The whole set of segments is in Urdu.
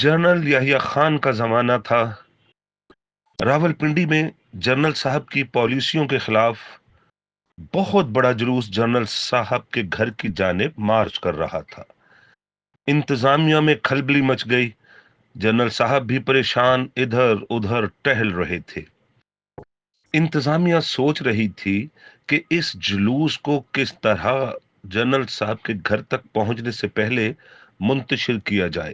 جنرل یحییٰ خان کا زمانہ تھا۔ راولپنڈی میں جنرل صاحب کی پالیسیوں کے خلاف بہت بڑا جلوس جنرل صاحب کے گھر کی جانب مارچ کر رہا تھا۔ انتظامیہ میں کھلبلی مچ گئی۔ جنرل صاحب بھی پریشان ادھر ادھر ٹہل رہے تھے۔ انتظامیہ سوچ رہی تھی کہ اس جلوس کو کس طرح جنرل صاحب کے گھر تک پہنچنے سے پہلے منتشر کیا جائے۔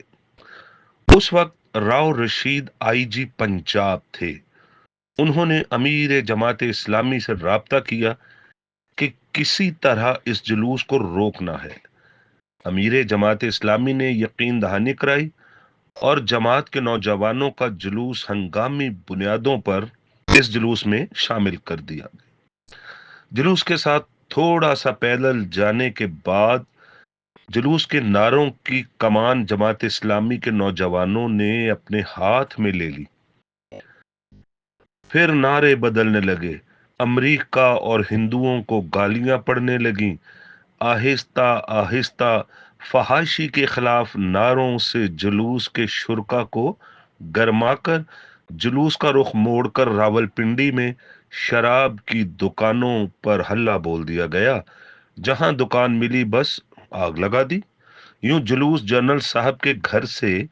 اس وقت راؤ رشید آئی جی پنجاب تھے۔ انہوں نے امیر جماعت اسلامی سے رابطہ کیا کہ کسی طرح اس جلوس کو روکنا ہے۔ امیر جماعت اسلامی نے یقین دہانی کرائی اور جماعت کے نوجوانوں کا جلوس ہنگامی بنیادوں پر اس جلوس میں شامل کر دیا۔ جلوس کے ساتھ تھوڑا سا پیدل جانے کے بعد جلوس کے نعروں کی کمان جماعت اسلامی کے نوجوانوں نے اپنے ہاتھ میں لے لی۔ پھر نعرے بدلنے لگے، امریکہ اور ہندوؤں کو گالیاں پڑنے لگیں۔ آہستہ آہستہ فحاشی کے خلاف نعروں سے جلوس کے شرکا کو گرما کر جلوس کا رخ موڑ کر راولپنڈی میں شراب کی دکانوں پر ہلہ بول دیا گیا۔ جہاں دکان ملی بس آگ لگا دی۔ یوں جلوس جنرل صاحب کے گھر سے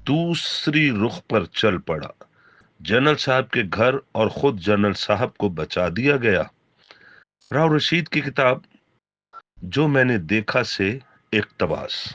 دوسری رخ پر چل پڑا۔ جنرل صاحب کے گھر اور خود جنرل صاحب کو بچا دیا گیا۔ راؤ رشید کی کتاب جو میں نے دیکھا سے اقتباس۔